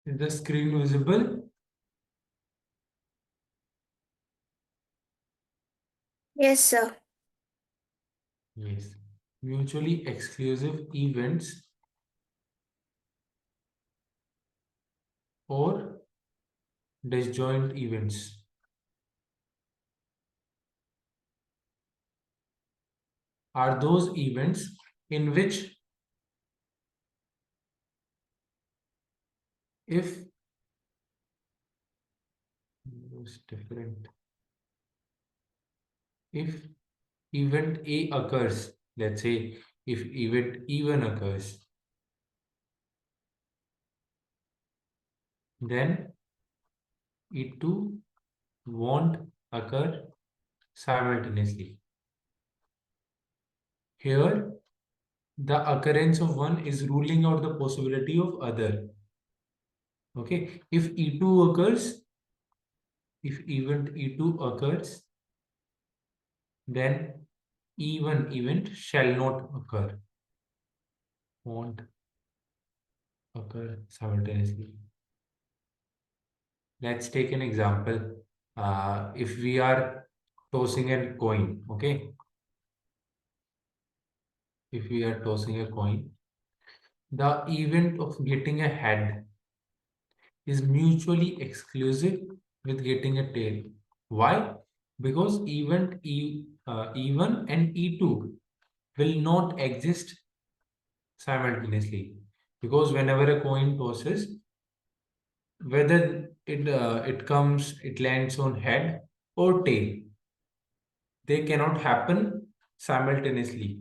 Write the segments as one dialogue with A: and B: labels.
A: Is the screen visible?
B: Yes, sir.
A: Yes. Mutually exclusive events or disjoint events are those events in which if it's different, if event A occurs, let's say if event E1 occurs, then E2 won't occur simultaneously. Here, the occurrence of one is ruling out the possibility of other. Okay, if E2 occurs, if event E2 occurs, then E1 event shall not occur, won't occur simultaneously. Let's take an example. If we are tossing a coin, okay? If we are tossing a coin, the event of getting a head is mutually exclusive with getting a tail. Why? Because E1 and E2 will not exist simultaneously. Because whenever a coin tosses, whether it lands on head or tail, they cannot happen simultaneously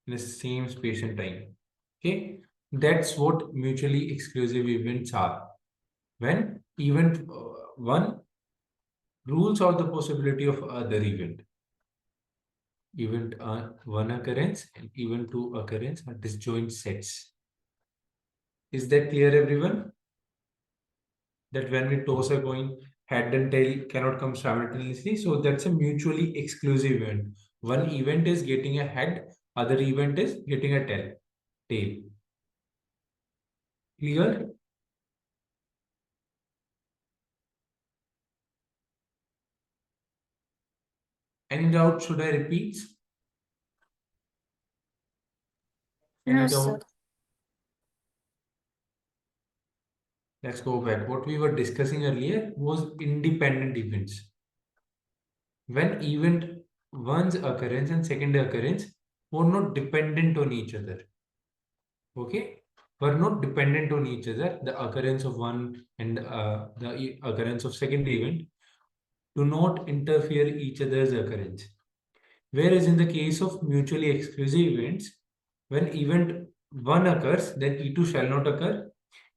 A: in the same space and time. Okay, that's what mutually exclusive events are. When event one rules out the possibility of other event. Event one occurrence and event two occurrence are disjoint sets. Is that clear, everyone? That when we toss a coin, head and tail cannot come simultaneously. So that's a mutually exclusive event. One event is getting a head, other event is getting a tail. Clear? Any doubt? Should I repeat? Any
B: No, sir.
A: doubt? Let's go back. What we were discussing earlier was independent events. When event one's occurrence and second occurrence were not dependent on each other. Okay? Were not dependent on each other. The occurrence of one and the occurrence of second event do not interfere each other's occurrence. Whereas in the case of mutually exclusive events, when event 1 occurs, then E2 shall not occur.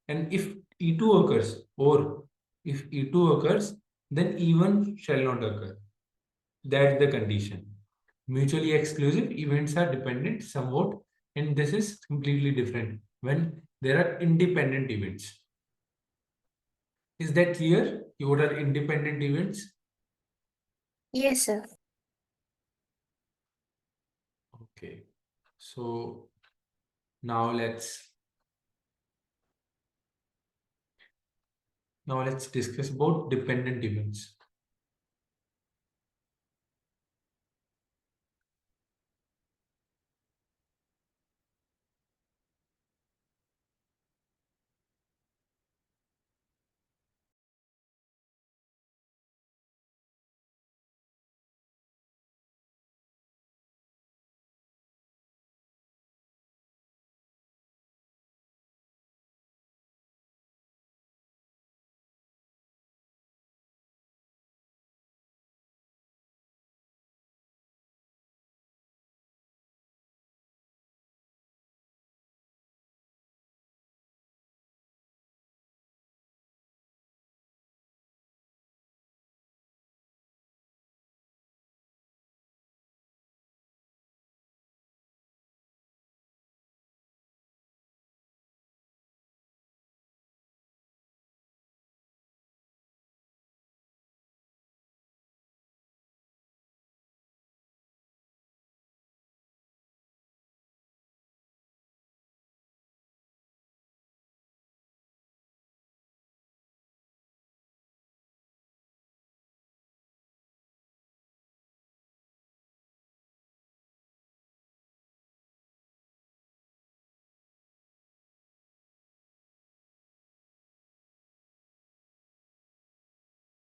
A: And if E2 occurs, or if E2 occurs, then E1 shall not occur. That's the condition. Mutually exclusive events are dependent somewhat, and this is completely different when there are independent events. Is that clear? What are independent events?
B: Yes, sir.
A: Okay. So now let's discuss about dependent events.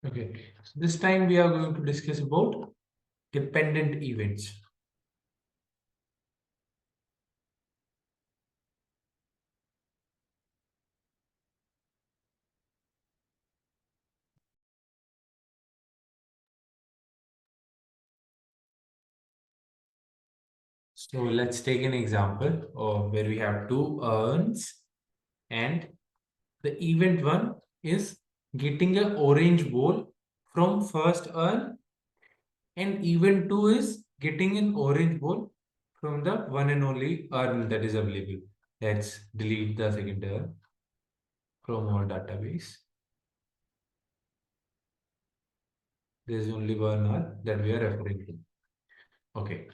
A: Okay, so this time we are going to discuss about dependent events. So let's take an example of where we have two urns, and the event one is getting an orange bowl from first urn, and event two is getting an orange bowl from the one and only urn that is available. Let's delete the second urn from our database. There is only one urn that we are referring to. Okay.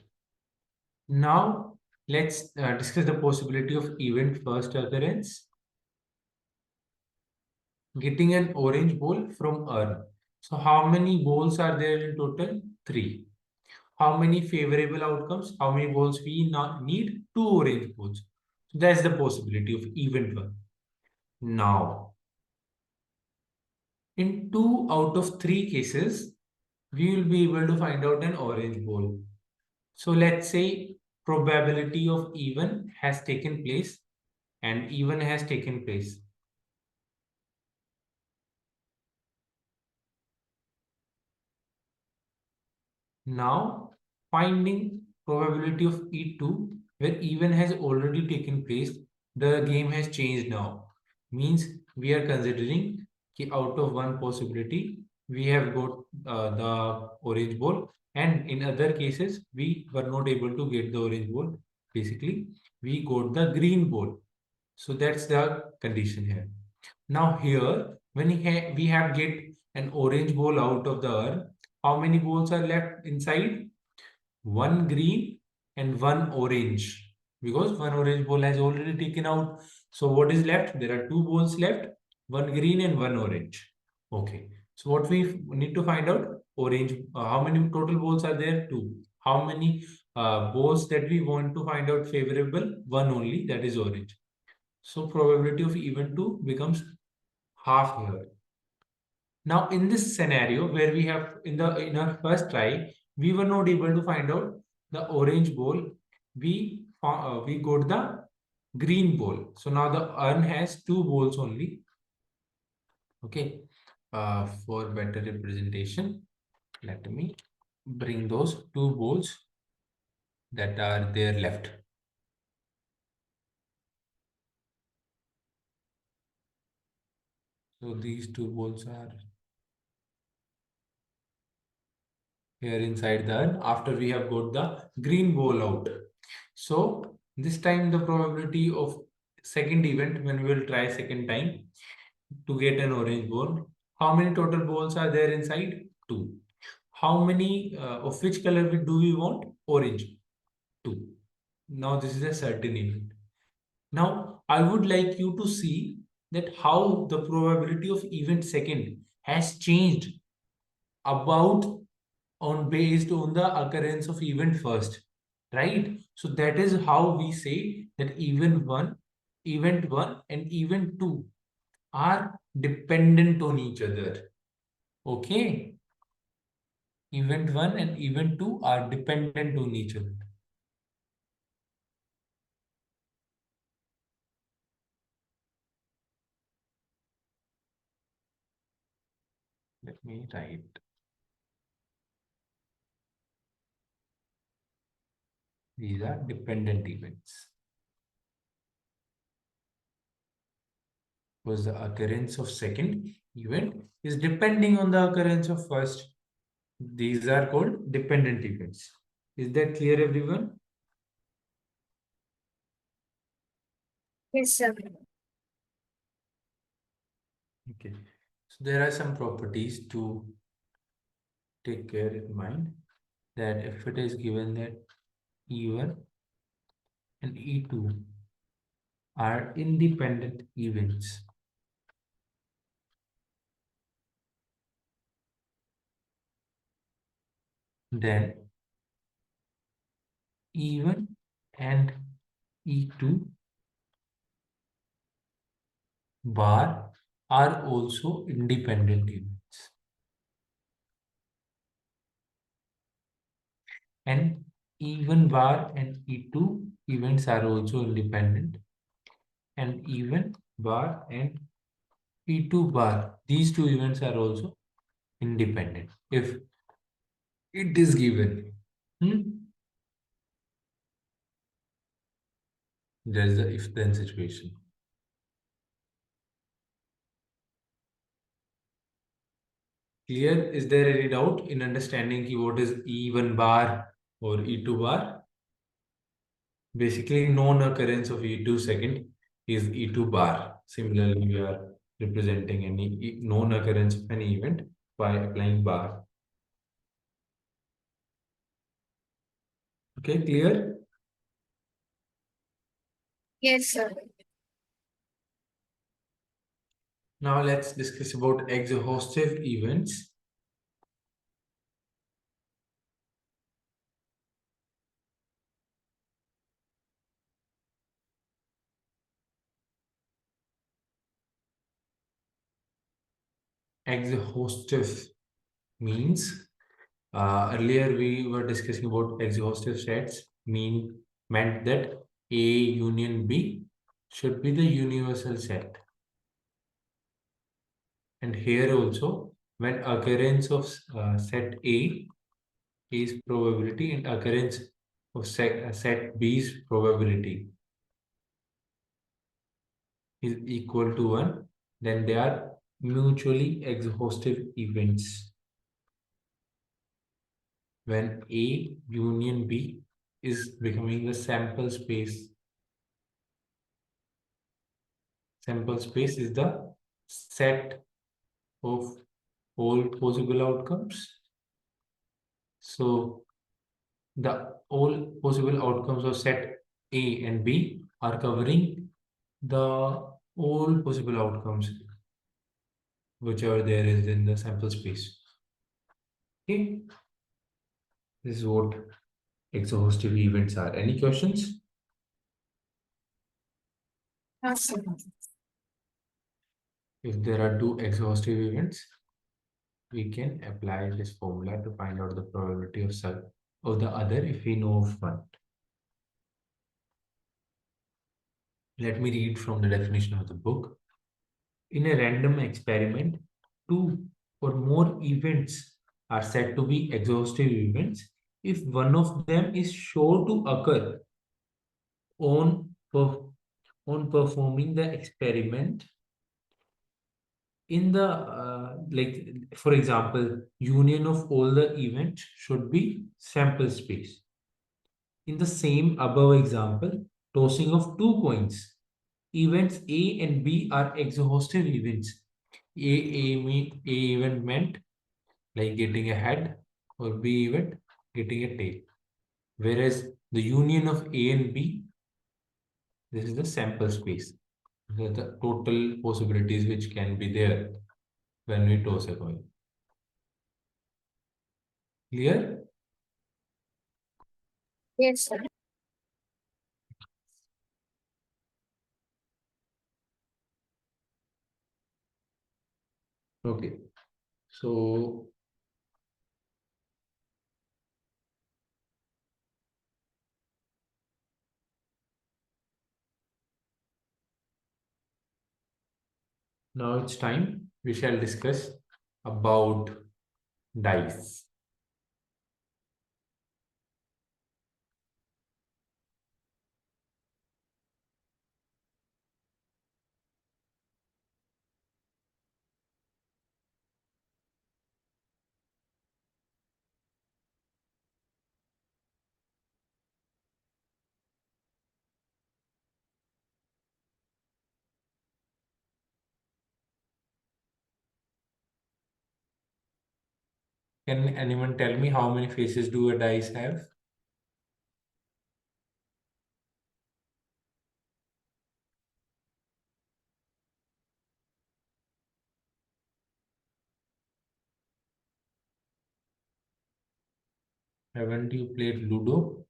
A: Now let's discuss the possibility of event first occurrence getting an orange bowl from urn. So how many bowls are there in total? Three. How many favorable outcomes? How many bowls we not need? Two orange bowls. So that's the possibility of event one. Now, in two out of three cases, we will be able to find out an orange bowl. So let's say probability of even has taken place and even has taken place. Now, finding probability of E2 where even has already taken place, the game has changed now. Means we are considering ki out of one possibility, we have got the orange ball, and in other cases, we were not able to get the orange ball. Basically, we got the green ball. So that's the condition here. Now here, when we have get an orange ball out of the urn, how many balls are left inside? One green and one orange. Because one orange ball has already taken out. So what is left? There are two balls left, one green and one orange. Okay. So what we need to find out? Orange. How many total balls are there? Two. How many balls that we want to find out favorable? One only, that is orange. So probability of even 2 becomes half here. Now in this scenario where we have in our first try, we were not able to find out the orange ball. We got the green ball. So now the urn has two balls only. Okay. For better representation, let me bring those two balls that are there left. So these two balls are here inside the urn after we have got the green ball out. So this time the probability of second event when we will try second time to get an orange ball. How many total balls are there inside? Two. How many of which color do we want? Orange. Two. Now this is a certain event. Now I would like you to see that how the probability of event second has changed about on based on the occurrence of event first, right? So that is how we say that event one and event two are dependent on each other. Okay, event one and event two are dependent on each other. Let me write. These are dependent events. Because the occurrence of second event is depending on the occurrence of first. These are called dependent events. Is that clear, everyone?
B: Yes, sir.
A: Okay. So there are some properties to take care in mind that if it is given that E1 and E2 are independent events, then E1 and E2 bar are also independent events. And even bar and E2 events are also independent. And even bar and E2 bar, these two events are also independent if it is given. Hmm? There is a if then situation. Clear? Is there any doubt in understanding what is E1 bar or E2 bar? Basically, known occurrence of E2 second is E2 bar. Similarly, we are representing any known occurrence of any event by applying bar. Okay, clear?
B: Yes, sir.
A: Now let's discuss about exhaustive events. Exhaustive means earlier we were discussing about exhaustive sets meant that A union B should be the universal set. And here also, when occurrence of set A is probability and occurrence of set B's probability is equal to 1, then they are mutually exhaustive events. When A union B is becoming the sample space is the set of all possible outcomes. So the all possible outcomes of set A and B are covering the all possible outcomes whichever there is in the sample space. Okay, this is what exhaustive events are. Any questions?
B: Yes, sir.
A: If there are two exhaustive events, we can apply this formula to find out the probability of the other if we know of one. Let me read from the definition of the book. In a random experiment, two or more events are said to be exhaustive events if one of them is sure to occur on, on performing the experiment in the like for example, union of all the events should be sample space. In the same above example, tossing of two coins, events A and B are exhaustive events. A event meant like getting a head, or B event getting a tail. Whereas the union of A and B, this is the sample space. The total possibilities which can be there when we toss a coin. Clear?
B: Yes, sir.
A: Okay. So now it's time we shall discuss about dice. Can anyone tell me how many faces do a dice have? Haven't you played Ludo?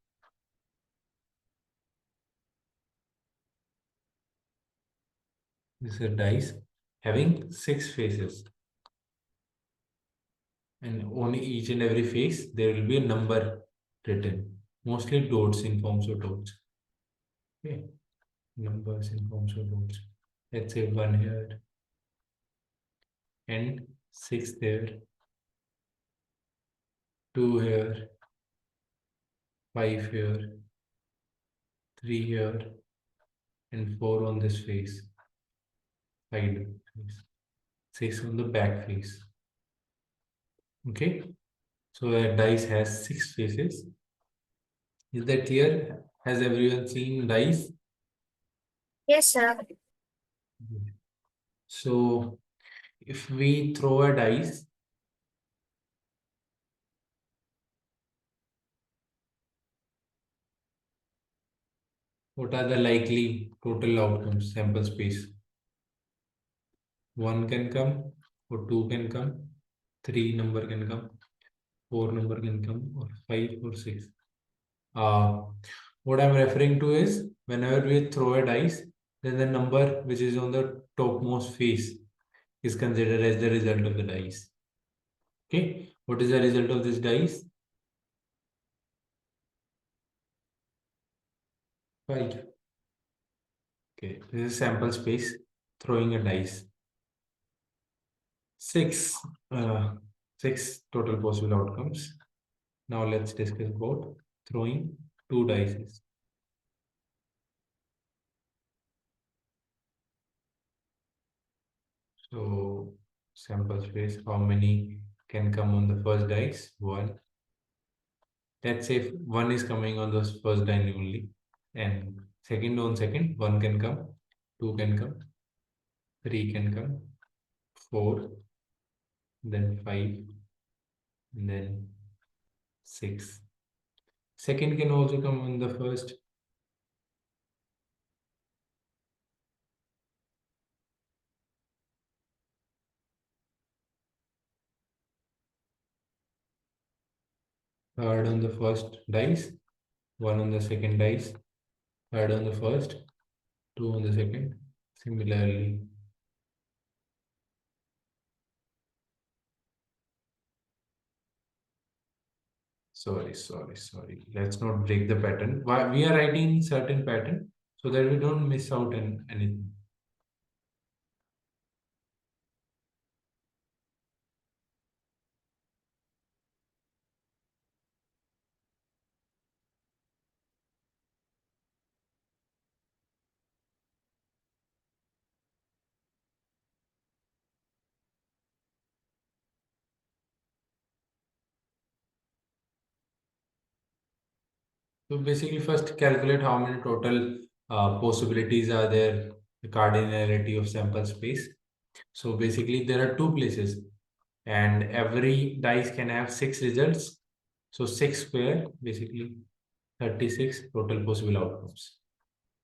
A: This is a dice having 6 faces, and on each and every face there will be a number written. Mostly dots in forms of dots. Okay, numbers in forms of dots. Let's say 1 here and 6 there, 2 here, 5 here, 3 here, and 4 on this face, side face, 6 on the back face. Okay, so a dice has 6 faces. Is that clear? Has everyone seen dice?
B: Yes, sir.
A: So if we throw a dice, what are the likely total outcomes, sample space? 1 can come, or 2 can come, 3 number can come, 4 number can come, or 5 or 6. Uh, what I'm referring to is whenever we throw a dice, then the number which is on the topmost face is considered as the result of the dice. Okay, what is the result of this dice? 5. Okay, this is sample space throwing a dice. 6, uh, 6 total possible outcomes. Now let's discuss about throwing 2 dice. So sample space, how many can come on the first dice? 1. Let's say if 1 is coming on the first die only, and second on second, 1 can come, 2 can come, 3 can come, 4, then 5, and then 6. Second can also come on the first. Third on the first dice, 1 on the second dice, third on the first, 2 on the second. Similarly, sorry. Let's not break the pattern. Why we are writing certain pattern so that we don't miss out on anything. So basically, first calculate how many total possibilities are there, the cardinality of sample space. So basically, there are 2 places, and every dice can have 6 results. So 6 square, basically 36 total possible outcomes.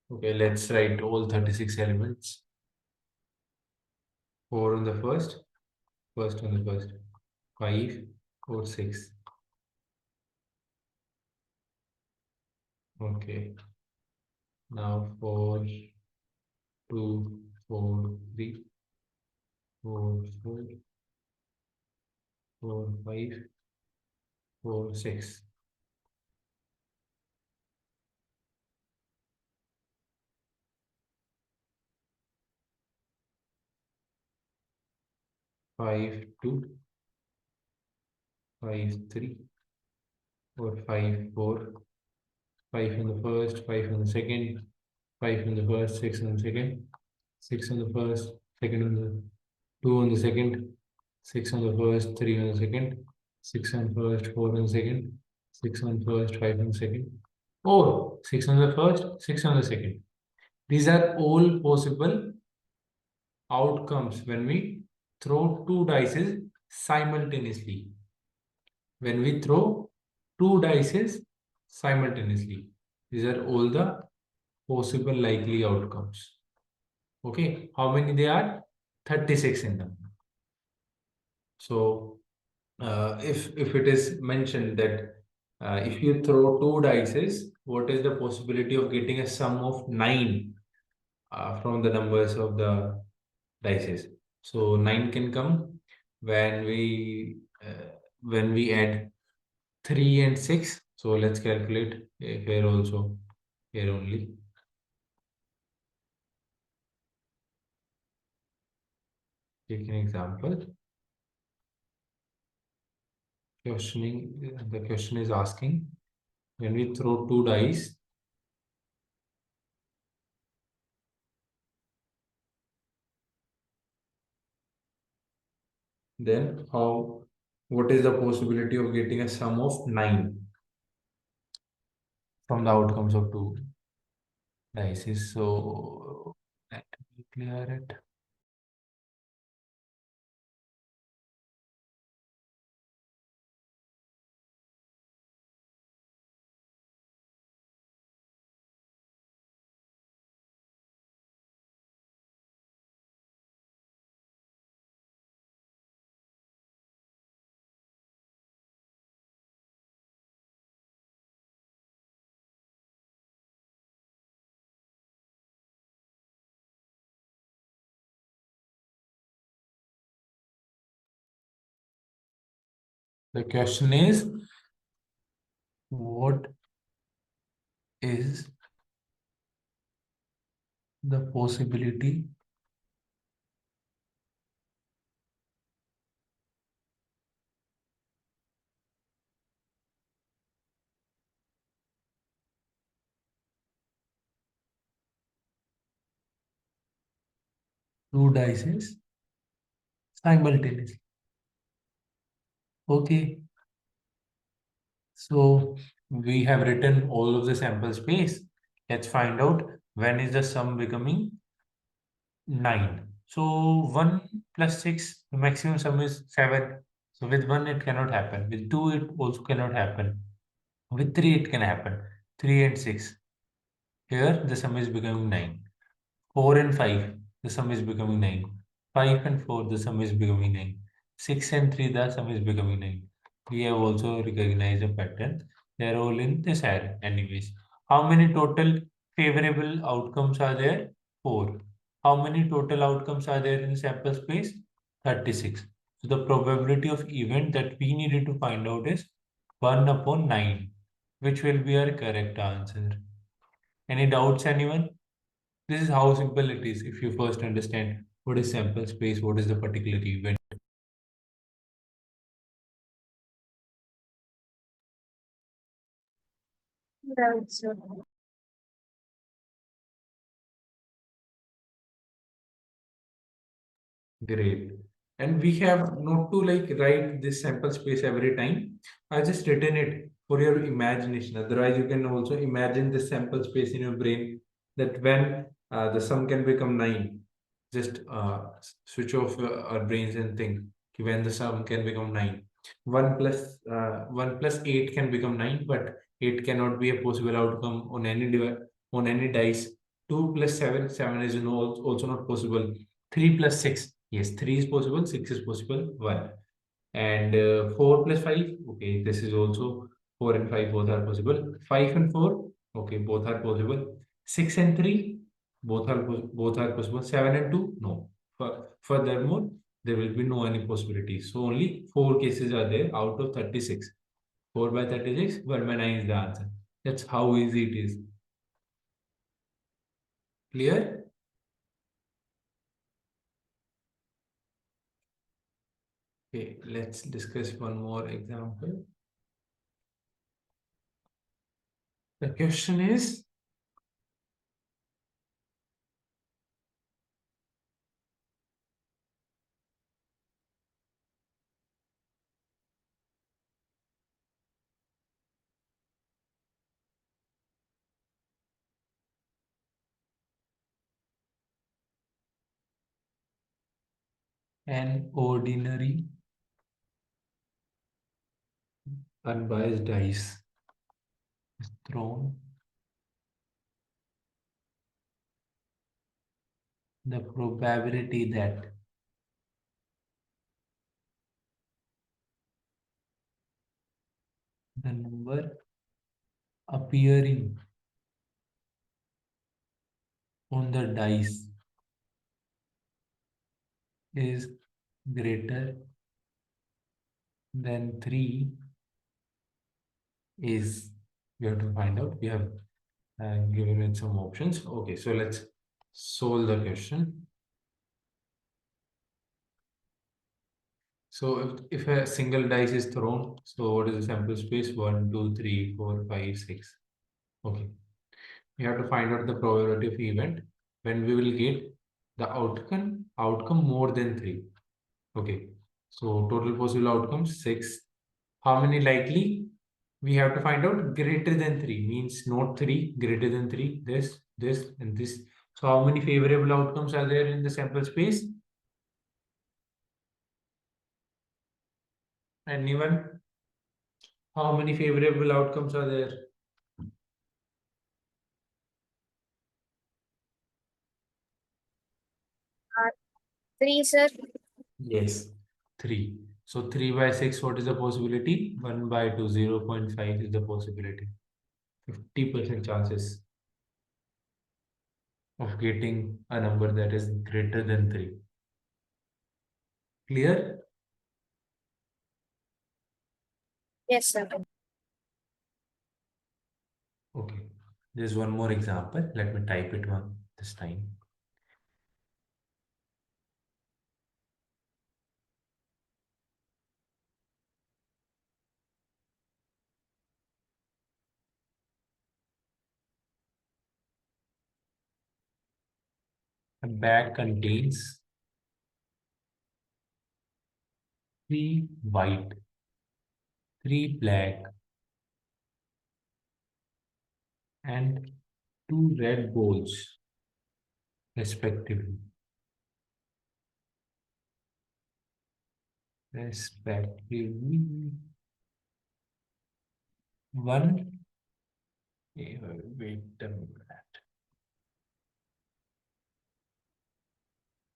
A: Okay, let's write all 36 elements. 4 on the first on the first, 5 or 6. Okay, now 4, 2, 4, 3, 4, 4, 4, 5, 4, 6. 5, 2, 5, 3, or 5, 4, 5 on the first, 5 on the second, 5 on the first, 6 on the second, 6 on the first, second on the 2 on the second, 6 on the first, 3 on the second, 6 on first, 4 on the second, 6 on first, 5 on the second, or 6 on the first, 6 on the second. These are all possible outcomes when we throw 2 dice simultaneously. When we throw 2 dice simultaneously, these are all the possible likely outcomes. Okay, how many they are? 36 in them. So if it is mentioned that if you throw 2 dice, what is the possibility of getting a sum of 9 from the numbers of the dice? So 9 can come when we add 3 and 6. So let's calculate here also, here only. Take an example. The question is asking, when we throw two dice, then what is the possibility of getting a sum of 9 from the outcomes of two dice? So let me clear it. The question is, what is the possibility two dice simultaneously? Okay, so we have written all of the sample space. Let's find out when is the sum becoming 9. So 1 plus 6, the maximum sum is 7. So with 1 it cannot happen. With 2 it also cannot happen. With 3 it can happen. 3 and 6. Here the sum is becoming 9. 4 and 5, the sum is becoming 9. 5 and 4, the sum is becoming 9. 6 and 3, the sum is becoming 9. We have also recognized a pattern. They are all in this array anyways. How many total favorable outcomes are there? 4. How many total outcomes are there in the sample space? 36. So the probability of event that we needed to find out is 1 upon 9, which will be our correct answer. Any doubts, anyone? This is how simple it is if you first understand what is sample space, what is the particular event.
B: Right, sir.
A: Great. And we have not to like write this sample space every time. I just written it for your imagination. Otherwise, you can also imagine the sample space in your brain that when the sum can become 9, just switch off our brains and think कि when the sum can become 9. 1 plus 8 can become 9, but 8 cannot be a possible outcome on on any dice. 2 plus 7, 7 is also not possible. 3 plus 6, yes, 3 is possible, 6 is possible, 1. And 4 plus 5, okay, this is also 4 and 5 both are possible. 5 and 4, okay, both are possible. 6 and 3, both are possible. 7 and 2, no. Furthermore, there will be no any possibilities. So only 4 cases are there out of 36. 4 by 36, 1 by 9 is the answer. That's how easy it is. Clear? Okay, let's discuss one more example. The question is, an ordinary unbiased dice is thrown. The probability that the number appearing on the dice is greater than 3 is, we have to find out. We have given it some options. Okay, so let's solve the question. So if a single dice is thrown, so what is the sample space? 1, 2, 3, 4, 5, 6. Okay. We have to find out the probability of event when we will get the outcome more than 3. Okay. So total possible outcomes 6. How many likely? We have to find out greater than 3 means not 3, greater than 3, this, and this. So how many favorable outcomes are there in the sample space? Anyone? How many favorable outcomes are there?
B: 3, sir.
A: Yes, 3. So 3 by 6, what is the possibility? 1 by 2, 0.5 is the possibility. 50% chances of getting a number that is greater than 3. Clear?
B: Yes, sir.
A: Okay. There's one more example. Let me type it one this time. A bag contains 3 white, 3 black, and 2 red balls, respectively. Respectively. One, wait a minute.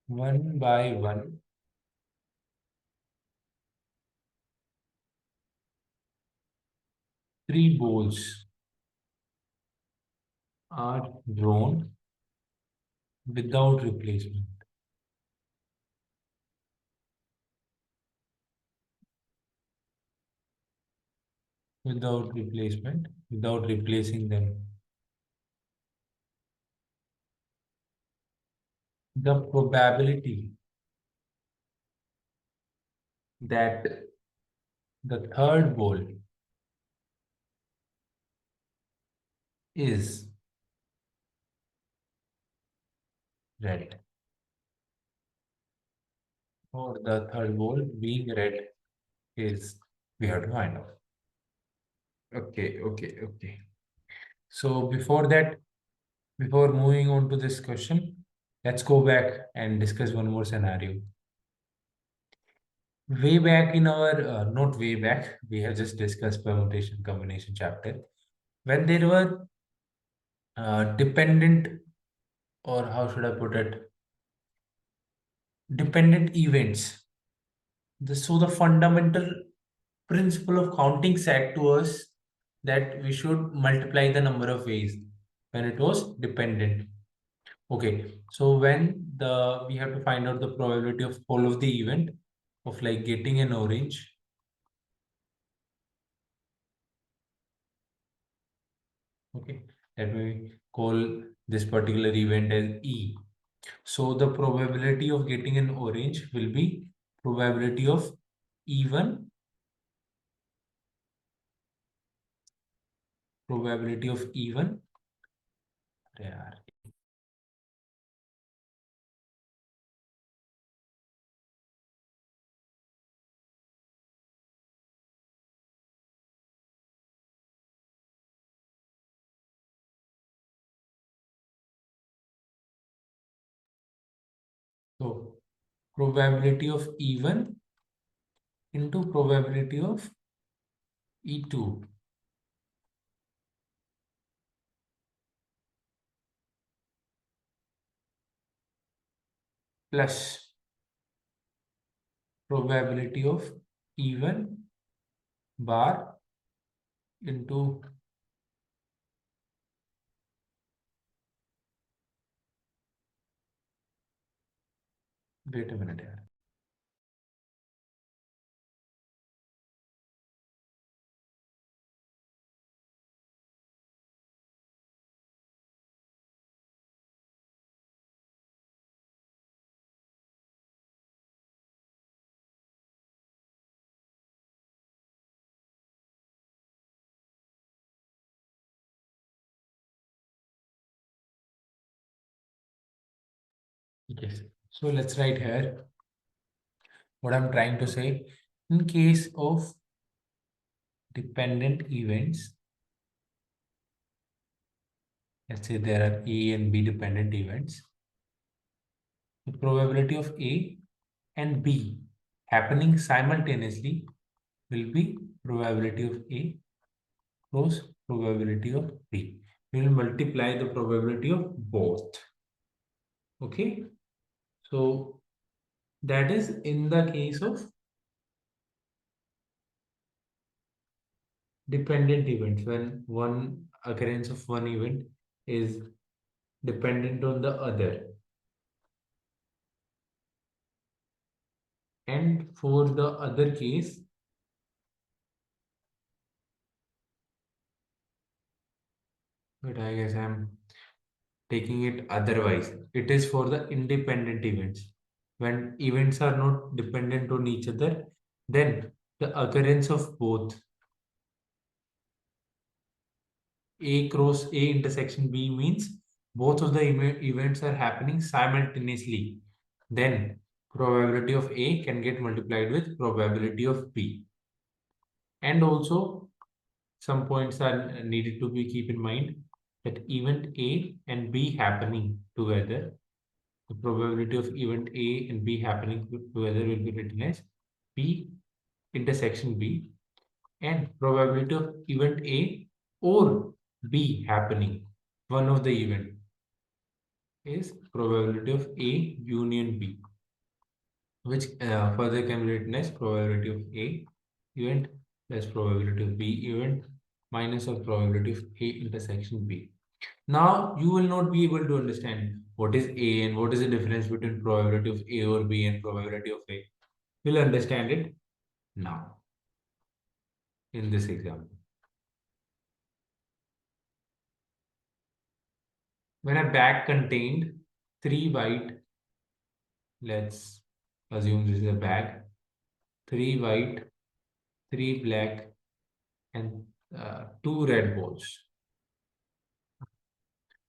A: One by one, 3 balls are drawn without replacement. Without replacement, without replacing them. The probability that the third ball is red, or the third ball being red, is, we have to find out. Okay. So before that, before moving on to this question, let's go back and discuss one more scenario. Way back in our, not way back, we have just discussed permutation combination chapter. When there were dependent, or how should I put it, dependent events. So the fundamental principle of counting said to us that we should multiply the number of ways when it was dependent. Okay, so when the we have to find out the probability of all of the event of like getting an orange. Okay, let me call this particular event as E. So the probability of getting an orange will be probability of E1, probability of E1. Yeah. So probability of E1 into probability of E2 plus probability of E1 bar into, wait a minute here. Yes. So let's write here what I'm trying to say. In case of dependent events, let's say there are A and B dependent events, the probability of A and B happening simultaneously will be probability of A cross probability of B. We will multiply the probability of both. Okay. So that is in the case of dependent events, when one occurrence of one event is dependent on the other. And for the other case, but I guess I'm taking it otherwise. It is for the independent events. When events are not dependent on each other, then the occurrence of both A cross A intersection B means both of the events are happening simultaneously. Then probability of A can get multiplied with probability of B. And also some points are needed to be keep in mind that event A and B happening together, the probability of event A and B happening together will be written as P intersection B, and probability of event A or B happening, one of the event, is probability of A union B, which further can be written as probability of A event plus probability of B event minus of probability of A intersection B. Now you will not be able to understand what is A and what is the difference between probability of A or B and probability of A. We'll understand it now in this example. When a bag contained three white, let's assume this is a bag, three white, three black, and two red balls.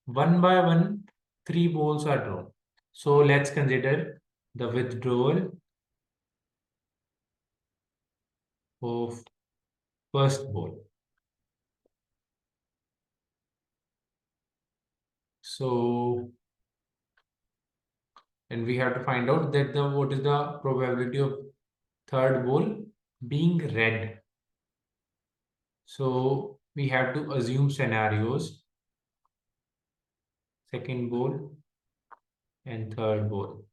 A: One by one, three balls are drawn. So let's consider the withdrawal of first ball. So, and we have to find out that the what is the probability of third ball being red. So we have to assume scenarios, second ball and third ball.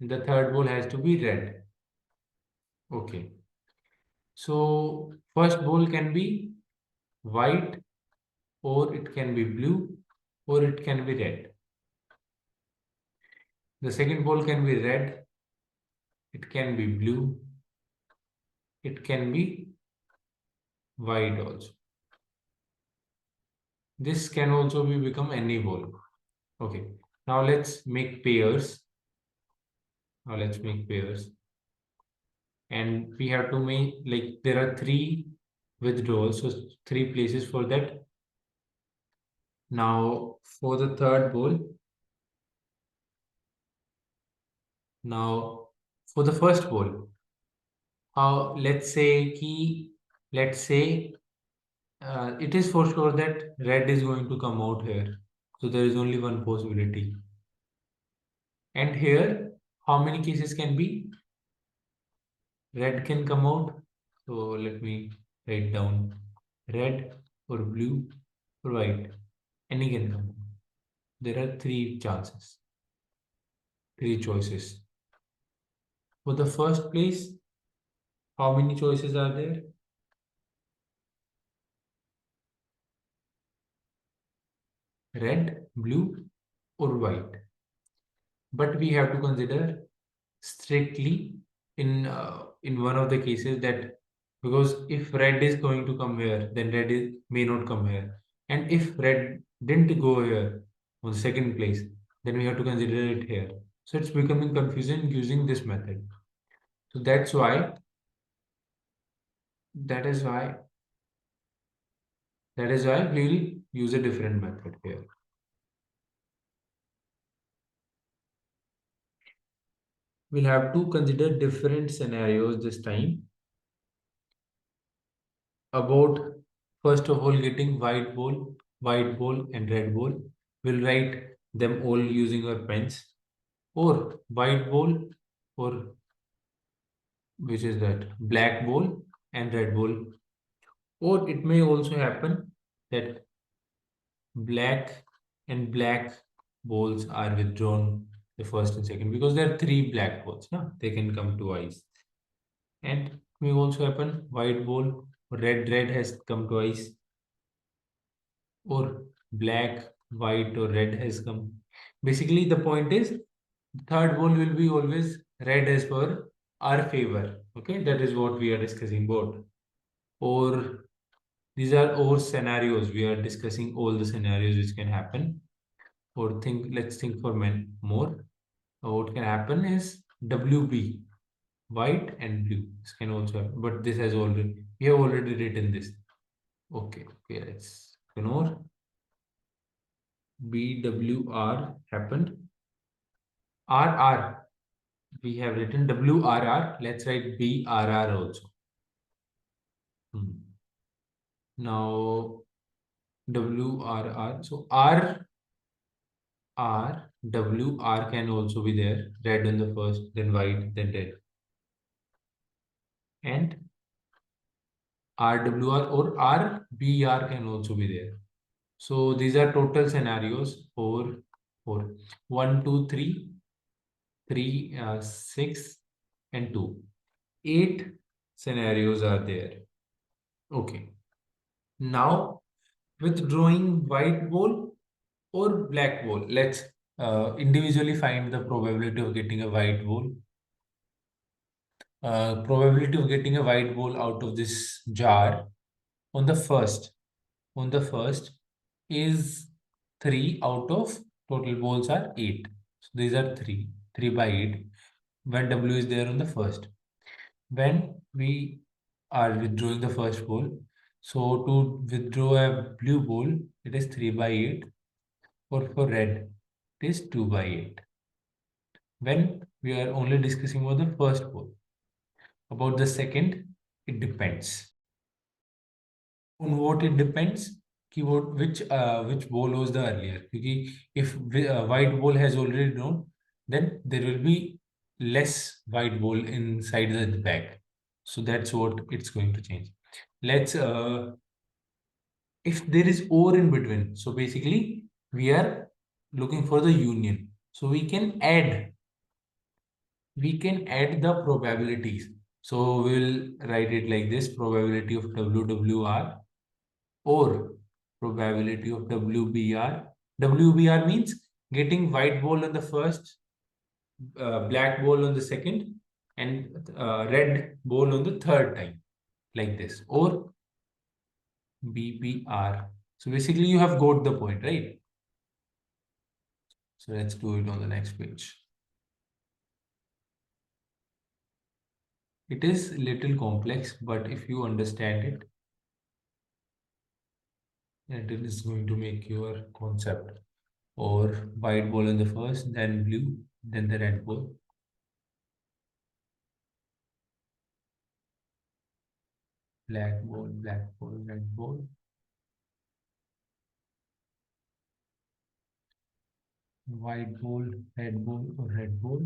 A: The third ball has to be red. Okay. So first ball can be white, or it can be blue, or it can be red. The second ball can be red, it can be blue, it can be white also. This can also be become any ball. Okay. Now let's make pairs. Now let's make pairs. And we have to make, like, there are three withdrawals, so three places for that. Now for the third ball, now for the first ball, let's say it is for sure that red is going to come out here. So there is only one possibility. And here, how many cases can be? Red can come out. So let me write down red or blue or white. Any can come out. There are three chances, three choices. For the first place, how many choices are there? Red, blue, or white. But we have to consider strictly in one of the cases that, because if red is going to come here, then may not come here, and if red didn't go here on the second place, then we have to consider it here. So it's becoming confusing using this method. So that is why we will use a different method here. We'll have to consider different scenarios this time about, first of all, getting white ball and red ball. We'll write them all using our pens, or white ball, or which is that black ball and red ball. Or it may also happen that black and black balls are withdrawn, the first and second, because there are three black balls. No? They can come twice. And it may also happen white ball, red has come twice, or black, white, or red has come. Basically, the point is third ball will be always red as per our favor. Okay, that is what we are discussing about. Or these are all scenarios. We are discussing all the scenarios which can happen. Or let's think for men more. What can happen is WB, white and blue. This can also happen, but this has already, we have already written this. Okay, let's ignore. BWR happened. RR, we have written WRR. Let's write BRR also. Now WRR. So WR can also be there. Red on the first, then white, then red. And RWR or RBR can also be there. So these are total scenarios. Four. 1, 2, 3, 3, 6, and 2. 8 scenarios are there. Okay. Now, withdrawing white ball or black ball. Let's individually find the probability of getting a white ball. Probability of getting a white ball out of this jar on the first. On the first is 3 out of total balls are 8. So these are 3 by 8 when W is there on the first. When we are withdrawing the first ball, so to withdraw a blue ball, it is 3 by 8, or for red, it is 2 by 8. When we are only discussing about the first ball, about the second, it depends. On what it depends, कि which ball was the earlier. Because if white ball has already drawn, then there will be less white ball inside the bag. So that's what it's going to change. Let's if there is or in between, so basically we are looking for the union. So we can add the probabilities. So we'll write it like this: probability of WWR or probability of WBR. WBR means getting white ball on the first, black ball on the second, and red ball on the third time, like this, or BBR. So basically you have got the point, right? So let's do it on the next page. It is little complex, but if you understand it, it is going to make your concept. Or white ball in the first, then blue, then the red ball. Black ball, red ball. White ball, red ball, or red ball.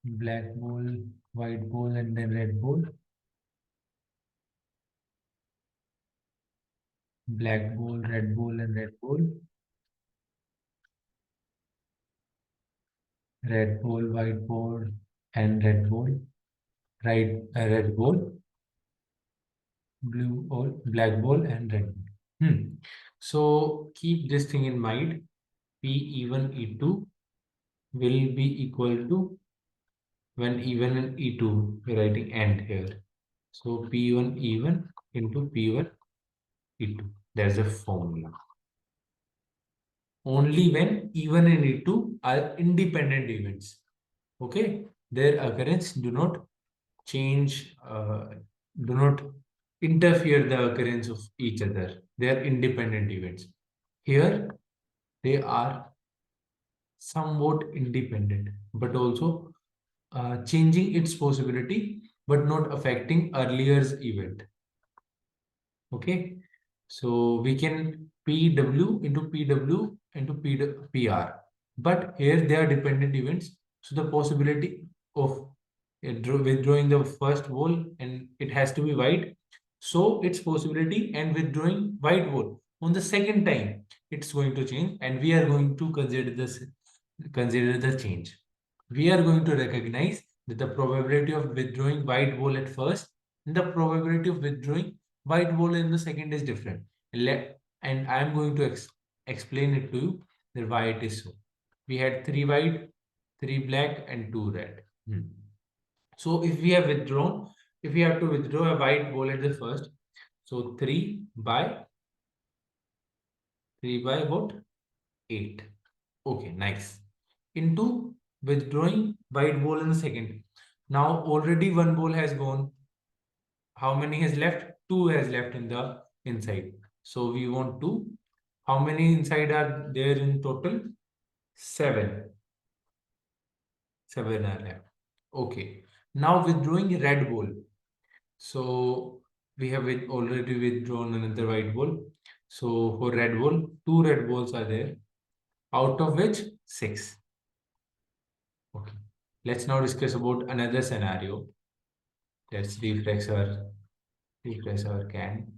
A: Black ball, white ball, and then red ball. Black ball, red ball, and red ball. Red ball, white ball, and red ball. Red ball, blue ball, black ball, and red ball. So keep this thing in mind. P1 E2 will be equal to, when even and E2, we're writing AND here. So P1 even into P1 E2. There's a formula. Only when even and E2 are independent events. Okay, their occurrence do not change, do not interfere the occurrence of each other. They are independent events. Here they are somewhat independent, but also changing its possibility, but not affecting earlier's event. Okay, so we can PW into PW into PR, but here they are dependent events. So the possibility of withdrawing the first wall and it has to be white. So its possibility and withdrawing white wall on the second time, it's going to change, and we are going to consider the change. We are going to recognize that the probability of withdrawing white wall at first and the probability of withdrawing white wall in the second is different. And I am going to explain it to you that why it is so. We had 3 white, 3 black, and 2 red. So if we have withdrawn, if we have to withdraw a white ball at the first, so 3 by what? 8. Okay, nice. Into withdrawing white ball in the second. Now already one ball has gone. How many has left? 2 has left in the inside. So we want 2. How many inside are there in total? 7. 7 are left. Okay. Now withdrawing red ball. So we have already withdrawn another white ball. So for red ball, 2 red balls are there, out of which 6. Okay. Let's now discuss about another scenario. Let's refresh our can.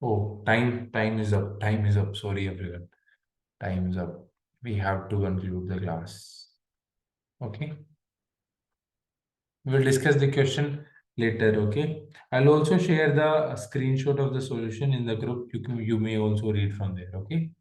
A: Oh, time is up. Time is up. Sorry, everyone. Time is up. We have to conclude the class. Okay. We'll discuss the question later. Okay. I'll also share the screenshot of the solution in the group. You may also read from there. Okay.